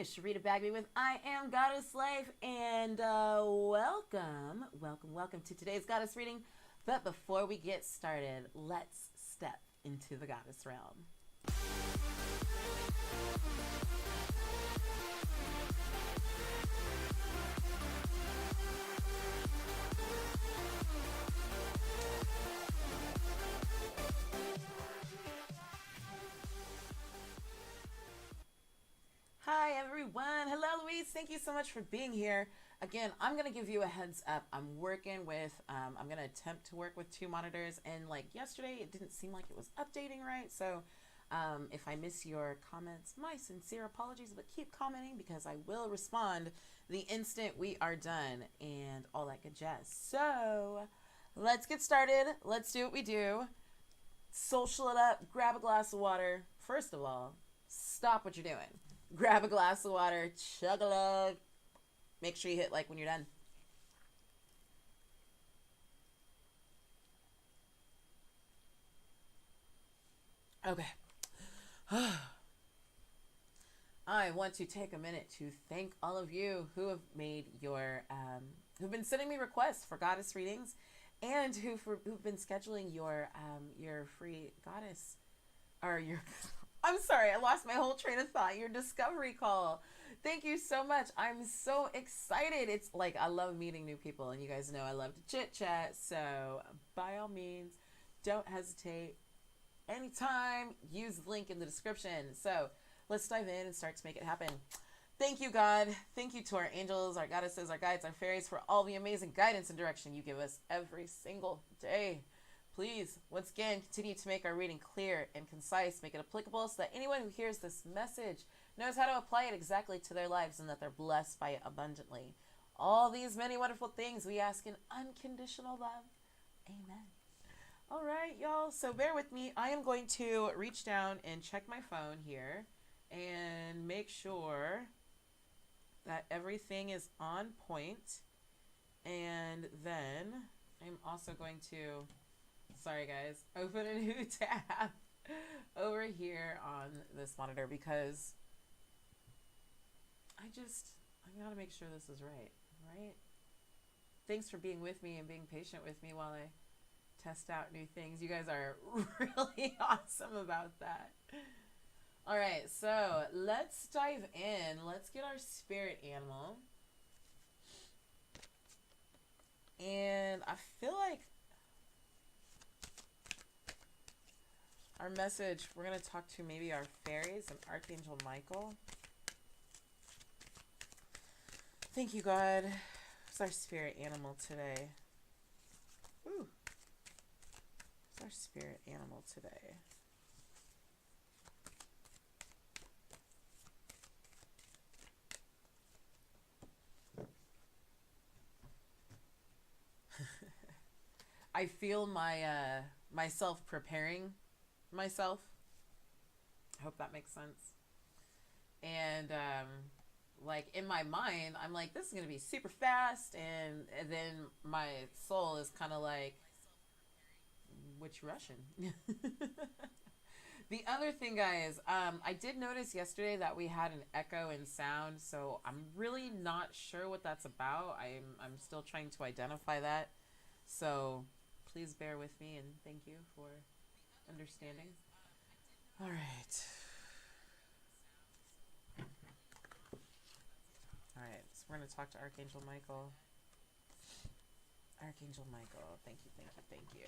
is Sherita Bagby with I Am Goddess Life, and welcome to today's Goddess reading. But before we get started, let's step into the Goddess realm. Hi everyone. Hello Louise. Thank you so much for being here. Again, I'm going to give you a heads up. I'm working with, I'm going to attempt to work with 2 monitors, and like yesterday, it didn't seem like it was updating right. So if I miss your comments, my sincere apologies, but keep commenting because I will respond the instant we are done and all that good jazz. So let's get started. Let's do what we do. Social it up, grab a glass of water. First of all, stop what you're doing. Grab a glass of water, chug a lug. Make sure you hit like when you're done. Okay. I want to take a minute to thank all of you who have made your, who've been sending me requests for goddess readings, and who've been scheduling your free goddess, or your I'm sorry, I lost my whole train of thought. Your discovery call. Thank you so much. I'm so excited. It's like I love meeting new people, and you guys know I love to chit chat. So by all means, don't hesitate. Anytime, use the link in the description. So let's dive in and start to make it happen. Thank you, God. Thank you to our angels, our goddesses, our guides, our fairies for all the amazing guidance and direction you give us every single day. Please, once again, continue to make our reading clear and concise. Make it applicable so that anyone who hears this message knows how to apply it exactly to their lives and that they're blessed by it abundantly. All these many wonderful things we ask in unconditional love. Amen. All right, y'all. So bear with me. I am going to reach down and check my phone here and make sure that everything is on point. And then I'm also going to... Sorry guys, open a new tab over here on this monitor because I gotta make sure this is right? Thanks for being with me and being patient with me while I test out new things. You guys are really awesome about that. All right, so let's dive in. Let's get our spirit animal. And I feel like our message, we're going to talk to maybe our fairies and Archangel Michael. Thank you, God. Who's our spirit animal today? Ooh. Who's our spirit animal today? I feel my myself preparing myself. I hope that makes sense. And like in my mind, I'm like, this is gonna be super fast, and then my soul is kind of like, which Russian? The other thing, guys, I did notice yesterday that we had an echo in sound, so I'm really not sure what that's about. I'm still trying to identify that, so please bear with me and thank you for understanding. All right. All right, so we're going to talk to Archangel Michael. Archangel Michael, thank you.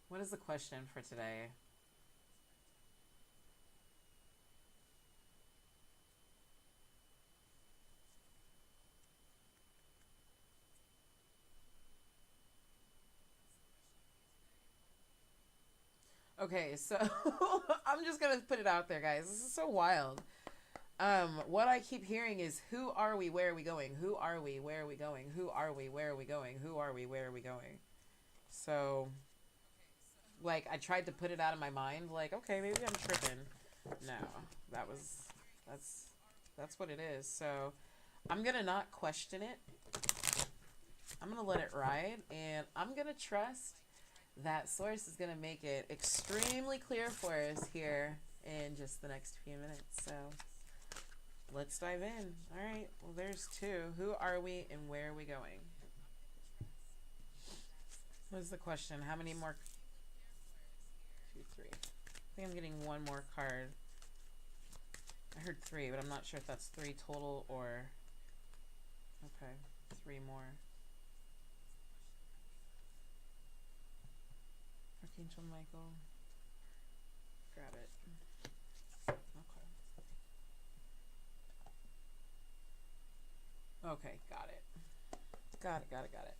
What is the question for today? Okay, so I'm just gonna put it out there, guys. This is so wild. What I keep hearing is, who are we? Where are we going? Who are we? Where are we going? Who are we? Where are we going? Who are we? Where are we going? So, like, I tried to put it out of my mind. Like, okay, maybe I'm tripping. No, that's what it is. So, I'm gonna not question it. I'm gonna let it ride, and I'm gonna trust that source is going to make it extremely clear for us here in just the next few minutes. So let's dive in. All right. Well, there's two. Who are we and where are we going? What is the question? How many more? 2, 3. I think I'm getting one more card. I heard 3, but I'm not sure if that's 3 total or... Okay, 3 more. Archangel Michael. Grab it. Okay. Okay, got it. Got it.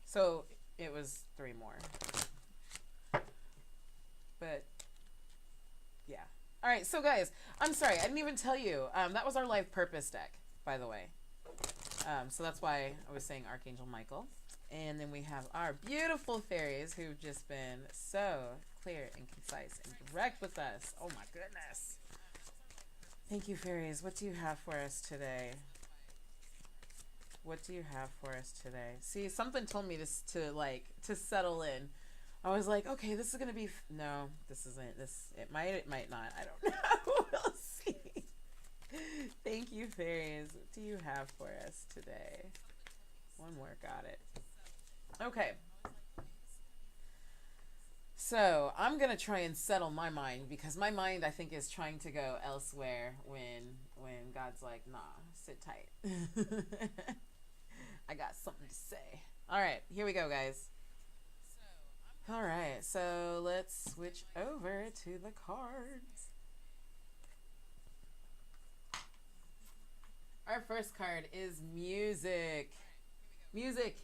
So it was 3 more. But yeah. All right, so guys, I'm sorry, I didn't even tell you. That was our life purpose deck, by the way. So that's why I was saying Archangel Michael. And then we have our beautiful fairies who've just been so clear and concise and direct with us. Oh my goodness. Thank you, fairies. What do you have for us today? What do you have for us today? See, something told me to settle in. I was like, okay, this is going to be... No, this isn't. It might not. I don't know. We'll see. Thank you, fairies. What do you have for us today? One more. Got it. Okay. So I'm going to try and settle my mind because my mind, I think, is trying to go elsewhere when God's like, nah, sit tight. I got something to say. All right, here we go, guys. All right, so let's switch over to the cards. Our first card is music. Music.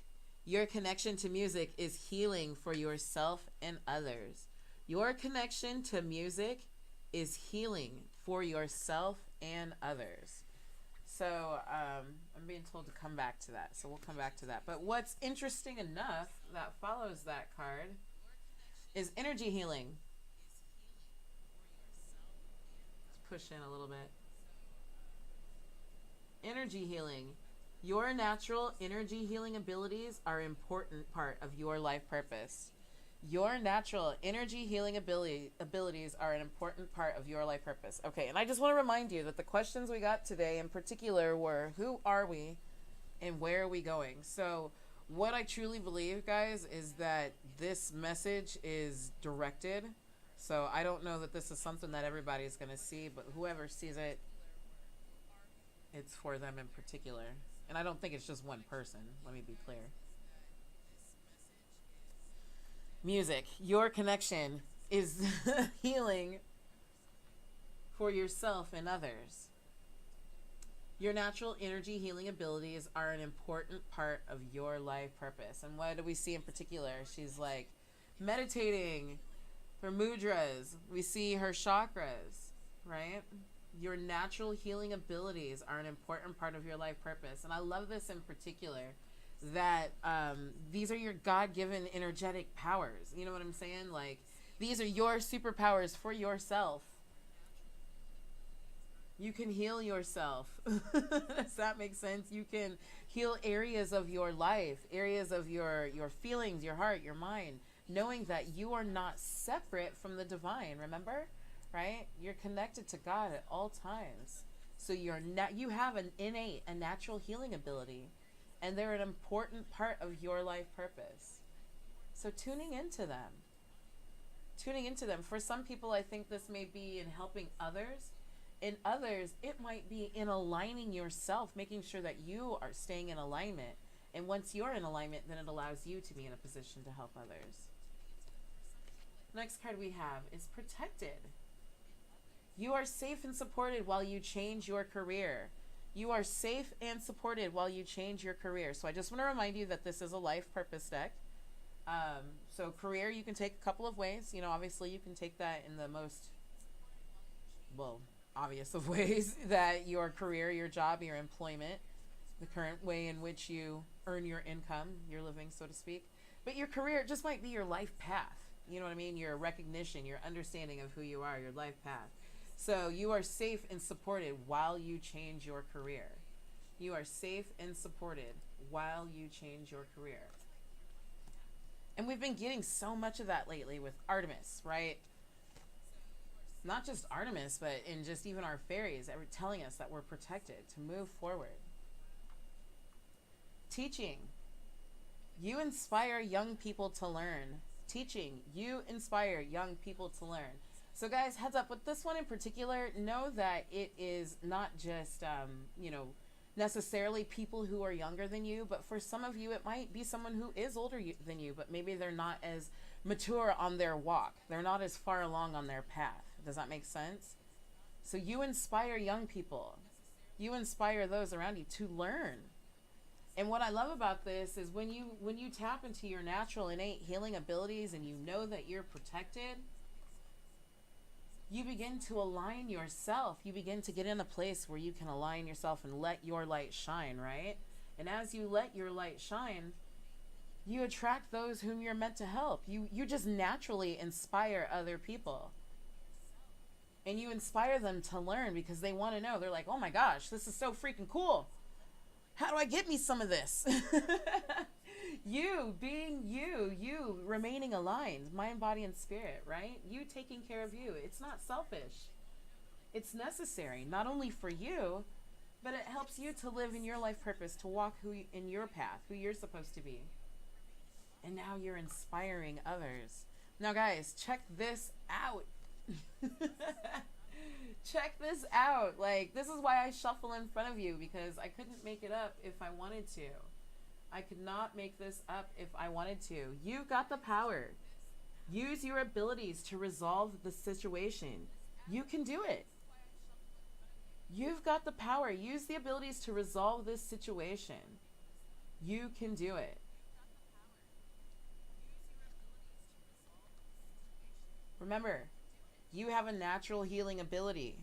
Your connection to music is healing for yourself and others. Your connection to music is healing for yourself and others. So I'm being told to come back to that. So we'll come back to that. But what's interesting enough that follows that card is energy healing. Let's push in a little bit. Energy healing. Your natural energy healing abilities are an important part of your life purpose. Your natural energy healing abilities are an important part of your life purpose. Okay, and I just want to remind you that the questions we got today in particular were, who are we and where are we going? So what I truly believe, guys, is that this message is directed. So I don't know that this is something that everybody's going to see, but whoever sees it, it's for them in particular. And I don't think it's just one person. Let me be clear. Music. Your connection is healing for yourself and others. Your natural energy healing abilities are an important part of your life purpose. And what do we see in particular? She's like meditating, her mudras. We see her chakras, right? Your natural healing abilities are an important part of your life purpose. And I love this in particular, that these are your God-given energetic powers. You know what I'm saying? Like, these are your superpowers for yourself. You can heal yourself. Does that make sense? You can heal areas of your life, areas of your feelings, your heart, your mind, knowing that you are not separate from the divine, remember? Right? You're connected to God at all times. So you have an innate, a natural healing ability, and they're an important part of your life purpose. So tuning into them. For some people, I think this may be in helping others. In others, it might be in aligning yourself, making sure that you are staying in alignment. And once you're in alignment, then it allows you to be in a position to help others. Next card we have is protected. You are safe and supported while you change your career. You are safe and supported while you change your career. So I just want to remind you that this is a life purpose deck. So career, you can take a couple of ways. You know, obviously you can take that in the most, obvious of ways, that your career, your job, your employment, the current way in which you earn your income, your living, so to speak. But your career just might be your life path. You know what I mean? Your recognition, your understanding of who you are, your life path. So you are safe and supported while you change your career. You are safe and supported while you change your career. And we've been getting so much of that lately with Artemis, right? Not just Artemis, but in just even our fairies that were telling us that we're protected to move forward. Teaching. You inspire young people to learn. Teaching. You inspire young people to learn. So guys, heads up with this one in particular, know that it is not just, necessarily people who are younger than you, but for some of you, it might be someone who is older than you, but maybe they're not as mature on their walk. They're not as far along on their path. Does that make sense? So you inspire young people. You inspire those around you to learn. And what I love about this is when you tap into your natural innate healing abilities and you know that you're protected, you begin to align yourself. You begin to get in a place where you can align yourself and let your light shine, right? And as you let your light shine, you attract those whom you're meant to help. You just naturally inspire other people. And you inspire them to learn because they want to know. They're like, oh my gosh, this is so freaking cool. How do I get me some of this? You being you remaining aligned, mind, body, and spirit, right? You taking care of you. It's not selfish. It's necessary, not only for you, but it helps you to live in your life purpose, to walk in your path, who you're supposed to be. And now you're inspiring others. Now guys, check this out. Check this out. Like, this is why I shuffle in front of you, because I couldn't make it up if I wanted to. I could not make this up if I wanted to. You've got the power. Use your abilities to resolve the situation. You can do it. You've got the power. Use the abilities to resolve this situation. You can do it. Remember, you have a natural healing ability.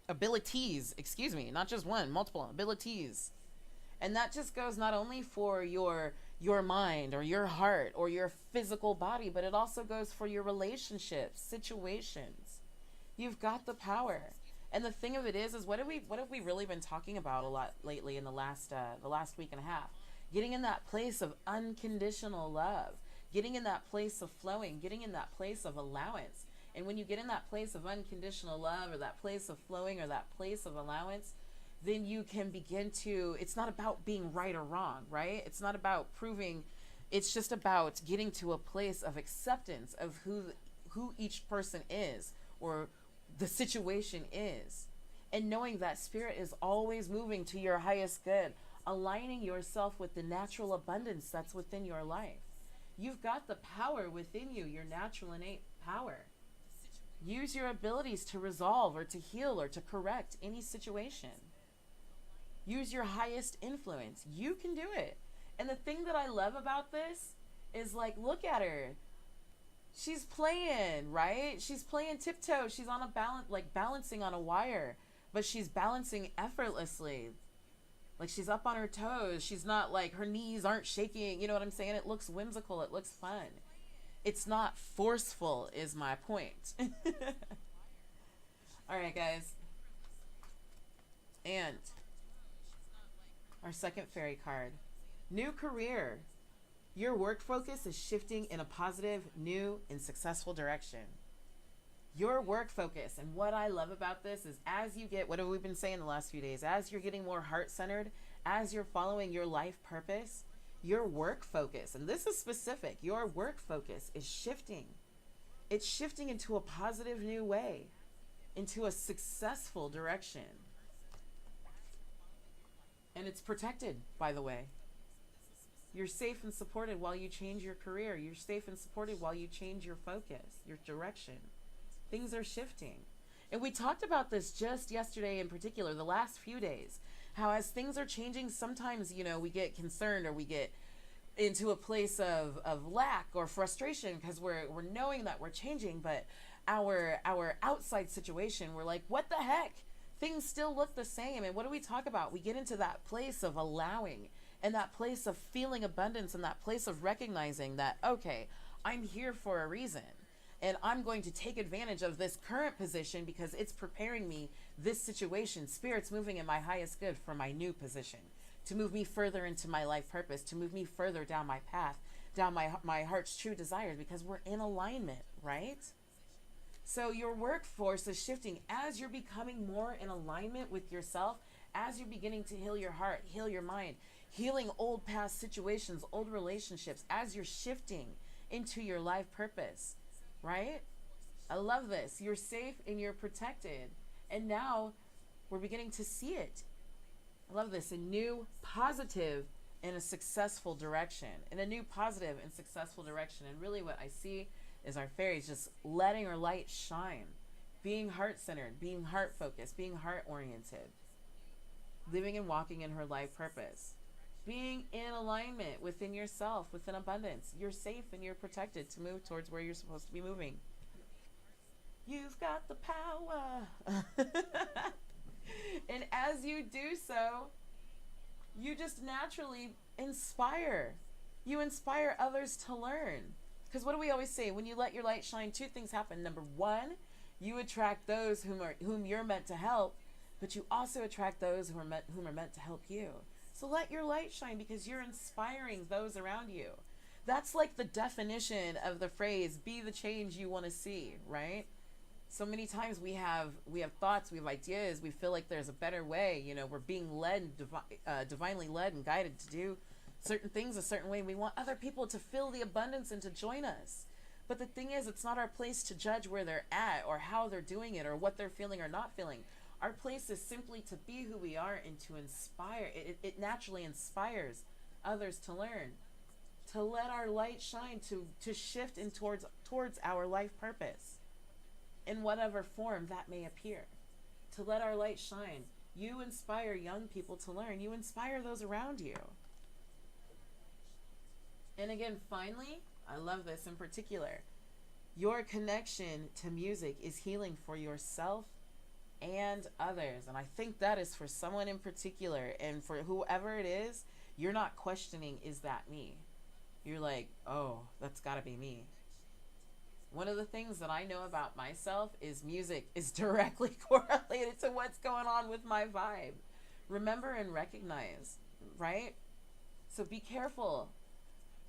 Abilities, excuse me, not just one, multiple abilities. And that just goes not only for your mind or your heart or your physical body, but it also goes for your relationships, situations. You've got the power. And the thing of it is what have we really been talking about a lot lately in the last week and a half? Getting in that place of unconditional love, getting in that place of flowing, getting in that place of allowance. And when you get in that place of unconditional love, or that place of flowing, or that place of allowance, then you can begin to, it's not about being right or wrong, right? It's not about proving, it's just about getting to a place of acceptance of who each person is, or the situation is. And knowing that spirit is always moving to your highest good, aligning yourself with the natural abundance that's within your life. You've got the power within you, your natural innate power. Use your abilities to resolve or to heal or to correct any situation. Use your highest influence. You can do it. And the thing that I love about this is, like, look at her. She's playing, right? She's playing tiptoe. She's on a balancing on a wire, but she's balancing effortlessly. Like, she's up on her toes. She's not, like, her knees aren't shaking. You know what I'm saying? It looks whimsical. It looks fun. It's not forceful is my point. All right, guys. And our second fairy card. New career. Your work focus is shifting in a positive, new, and successful direction. Your work focus. And what I love about this is, as you get, what have we been saying the last few days? As you're getting more heart-centered, as you're following your life purpose, your work focus, and this is specific, your work focus is shifting. It's shifting into a positive new way, into a successful direction. And it's protected, by the way. You're safe and supported while you change your career. You're safe and supported while you change your focus, your direction. Things are shifting. And we talked about this just yesterday in particular, the last few days. How as things are changing, sometimes, we get concerned, or we get into a place of lack or frustration because we're knowing that we're changing, but our outside situation, we're like, what the heck? Things still look the same. And what do we talk about? We get into that place of allowing, and that place of feeling abundance, and that place of recognizing that, okay, I'm here for a reason. And I'm going to take advantage of this current position because it's preparing me, this situation. Spirit's moving in my highest good for my new position, to move me further into my life purpose, to move me further down my path down my heart's true desires, because we're in alignment, right? So your workforce is shifting as you're becoming more in alignment with yourself, as you're beginning to heal your heart, heal your mind, healing old past situations, old relationships, as you're shifting into your life purpose, right? I love this. You're safe and you're protected. And now we're beginning to see it. I love this. A new positive and a successful direction. In a new positive and successful direction. And really what I see is our fairies just letting her light shine. Being heart-centered, being heart-focused, being heart-oriented. Living and walking in her life purpose. Being in alignment within yourself, within abundance. You're safe and you're protected to move towards where you're supposed to be moving. You've got the power. And as you do so, you just naturally inspire. You inspire others to learn. Because what do we always say? When you let your light shine, two things happen. Number one, you attract those whom you're meant to help, but you also attract those whom are meant to help you. So let your light shine, because you're inspiring those around you. That's like the definition of the phrase, be the change you want to see, right? So many times we have thoughts, we have ideas, we feel like there's a better way, we're being led, divinely led and guided to do certain things a certain way. We want other people to feel the abundance and to join us. But the thing is, it's not our place to judge where they're at or how they're doing it or what they're feeling or not feeling. Our place is simply to be who we are and to inspire. It naturally inspires others to learn, to let our light shine, to shift in towards our life purpose in whatever form that may appear. To let our light shine. You inspire young people to learn. You inspire those around you. And again, finally, I love this in particular. Your connection to music is healing for yourself and others. And I think that is for someone in particular. And for whoever it is, you're not questioning, is that me? You're like, oh, that's gotta be me. One of the things that I know about myself is music is directly correlated to what's going on with my vibe. Remember and recognize, right? So be careful.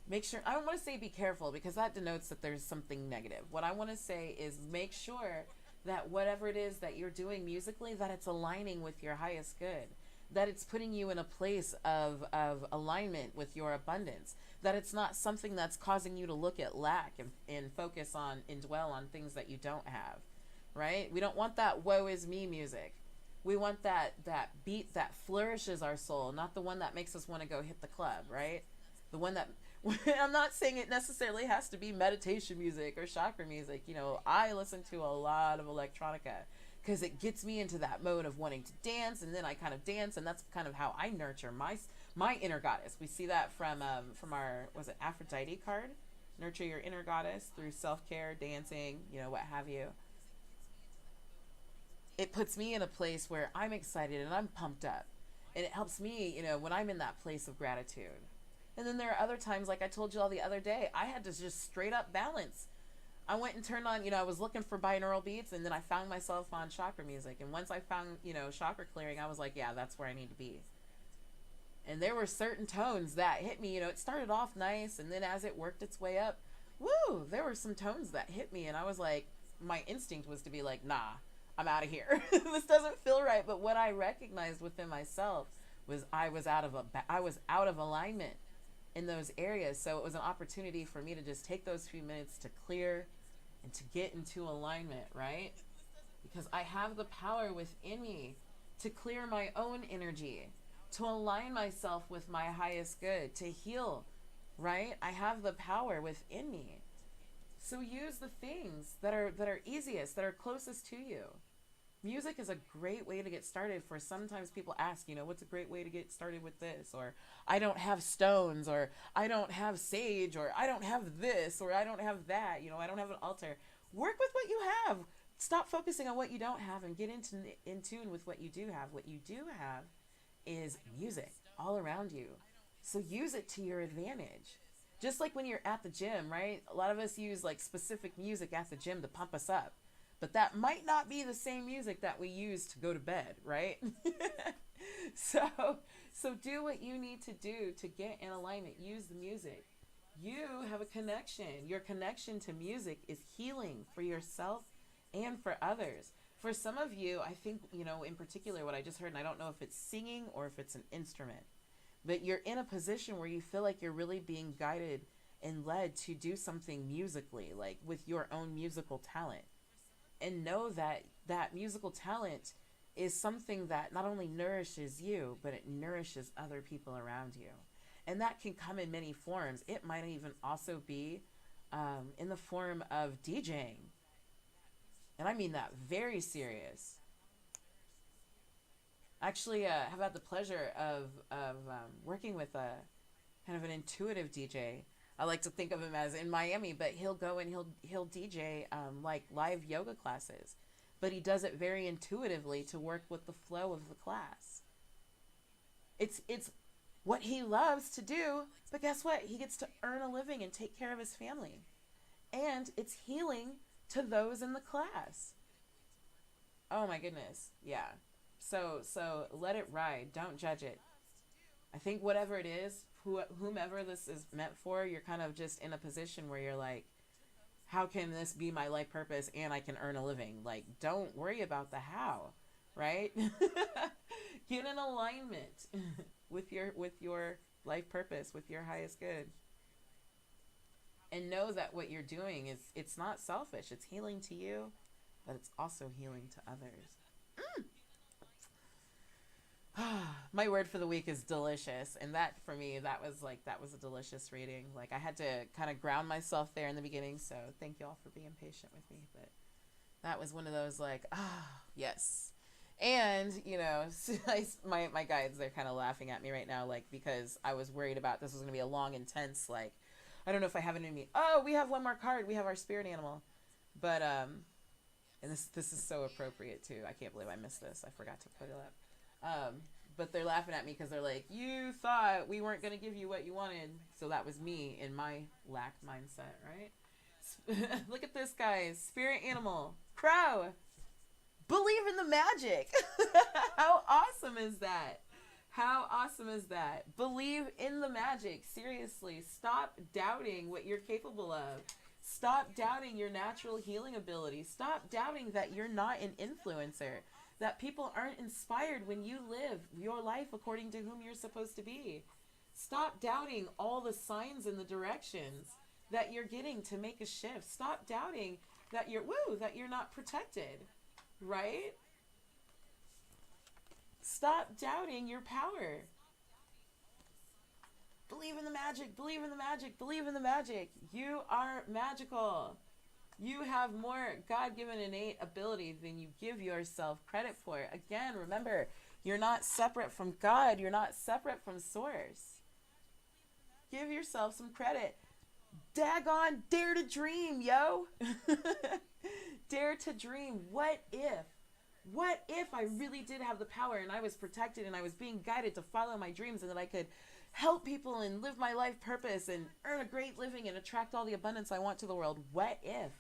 Make sure, I don't want to say be careful because that denotes that there's something negative. What I want to say is make sure that whatever it is that you're doing musically, that it's aligning with your highest good, that it's putting you in a place of alignment with your abundance, that it's not something that's causing you to look at lack and focus on and dwell on things that you don't have, right? We don't want that woe is me music. We want that beat that flourishes our soul, not the one that makes us want to go hit the club, right? The one that, I'm not saying it necessarily has to be meditation music or chakra music. I listen to a lot of electronica because it gets me into that mode of wanting to dance, and then I kind of dance, and that's kind of how I nurture my inner goddess. We see that from our, was it Aphrodite card? Nurture your inner goddess through self-care, dancing, what have you. It puts me in a place where I'm excited and I'm pumped up, and it helps me, when I'm in that place of gratitude. And then there are other times, like I told you all the other day, I had to just straight up balance. I went and turned on, I was looking for binaural beats, and then I found myself on chakra music. And once I found, chakra clearing, I was like, yeah, that's where I need to be. And there were certain tones that hit me, it started off nice, and then as it worked its way up, woo, there were some tones that hit me, and I was like, my instinct was to be like, nah, I'm out of here. This doesn't feel right. But what I recognized within myself was I was out of alignment in those areas. So it was an opportunity for me to just take those few minutes to clear and to get into alignment, right? Because I have the power within me to clear my own energy, to align myself with my highest good, to heal, right? I have the power within me. So use the things that are easiest, that are closest to you. Music is a great way to get started. For sometimes people ask, what's a great way to get started with this? Or I don't have stones, or I don't have sage, or I don't have this, or I don't have that. I don't have an altar. Work with what you have. Stop focusing on what you don't have and get in tune with what you do have. What you do have is music all around you. So use it to your advantage. Just like when you're at the gym, right? A lot of us use like specific music at the gym to pump us up. But that might not be the same music that we use to go to bed, right? So do what you need to do to get in alignment. Use the music. You have a connection. Your connection to music is healing for yourself and for others. For some of you, I think, in particular, what I just heard, and I don't know if it's singing or if it's an instrument, but you're in a position where you feel like you're really being guided and led to do something musically, like with your own musical talent. And know that that musical talent is something that not only nourishes you, but it nourishes other people around you. And that can come in many forms. It might even also be in the form of DJing. And I mean that very serious. Actually, have had the pleasure of working with a kind of an intuitive DJ. I like to think of him as in Miami, but he'll go and he'll DJ like live yoga classes, but he does it very intuitively to work with the flow of the class. It's what he loves to do, but guess what? He gets to earn a living and take care of his family, and it's healing to those in the class. Oh my goodness, yeah. So let it ride. Don't judge it. I think whatever it is, whomever this is meant for, you're kind of just in a position where you're like, how can this be my life purpose and I can earn a living? Like, don't worry about the how, right? Get in alignment with your life purpose, with your highest good. And know that what you're doing it's not selfish. It's healing to you, but it's also healing to others. My word for the week is delicious, and that for me that was a delicious reading. Like, I had to kind of ground myself there in the beginning, so thank you all for being patient with me. But that was one of those like, yes. And my guides, they're kind of laughing at me right now, like, because I was worried about this was going to be a long, intense, like, I don't know if I have it in me. Oh, we have one more card. We have our spirit animal. But and this is so appropriate too. I can't believe I missed this. I forgot to put it up. But they're laughing at me because they're like, you thought we weren't going to give you what you wanted. So that was me in my lack mindset, right? Look at this, guys. Spirit animal. Crow. Believe in the magic. How awesome is that? How awesome is that? Believe in the magic. Seriously. Stop doubting what you're capable of. Stop doubting your natural healing ability. Stop doubting that you're not an influencer, that people aren't inspired when you live your life according to whom you're supposed to be. Stop doubting all the signs and the directions that you're getting to make a shift. Stop doubting that you're not protected, right? Stop doubting your power. Believe in the magic, believe in the magic, believe in the magic. You are magical. You have more God-given innate ability than you give yourself credit for. Again, remember, you're not separate from God. You're not separate from Source. Give yourself some credit. Daggone, dare to dream, yo. Dare to dream. What if I really did have the power and I was protected and I was being guided to follow my dreams and that I could help people and live my life purpose and earn a great living and attract all the abundance I want to the world? What if?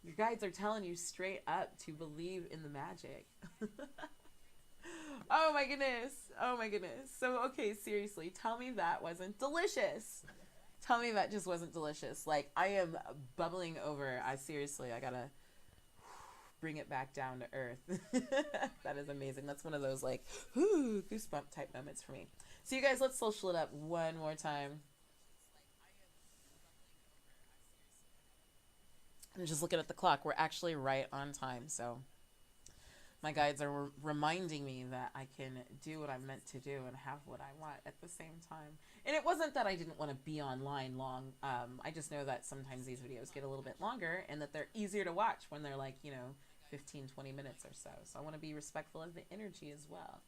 Your guides are telling you straight up to believe in the magic. Oh my goodness. Oh my goodness. So, okay, seriously, tell me that wasn't delicious. Tell me that just wasn't delicious. Like, I am bubbling over. I gotta bring it back down to earth. That is amazing. That's one of those like goosebump type moments for me. So you guys, let's social it up one more time. And just looking at the clock, we're actually right on time. So my guides are reminding me that I can do what I'm meant to do and have what I want at the same time. And it wasn't that I didn't want to be online long. I just know that sometimes these videos get a little bit longer and that they're easier to watch when they're like, 15, 20 minutes or so. So I want to be respectful of the energy as well.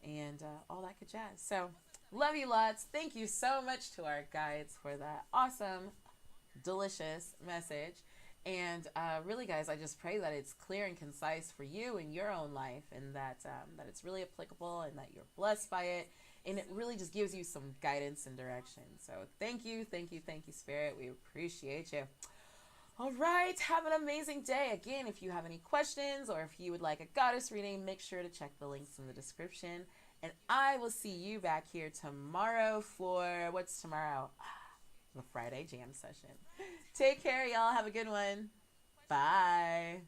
And all that good jazz. So love you lots. Thank you so much to our guides for that awesome, delicious message. And really, guys, I just pray that it's clear and concise for you in your own life, and that it's really applicable and that you're blessed by it. And it really just gives you some guidance and direction. So thank you, Spirit. We appreciate you. All right, have an amazing day. Again, if you have any questions or if you would like a goddess reading, make sure to check the links in the description. And I will see you back here tomorrow for what's tomorrow? The Friday jam session. Take care, y'all. Have a good one. Bye.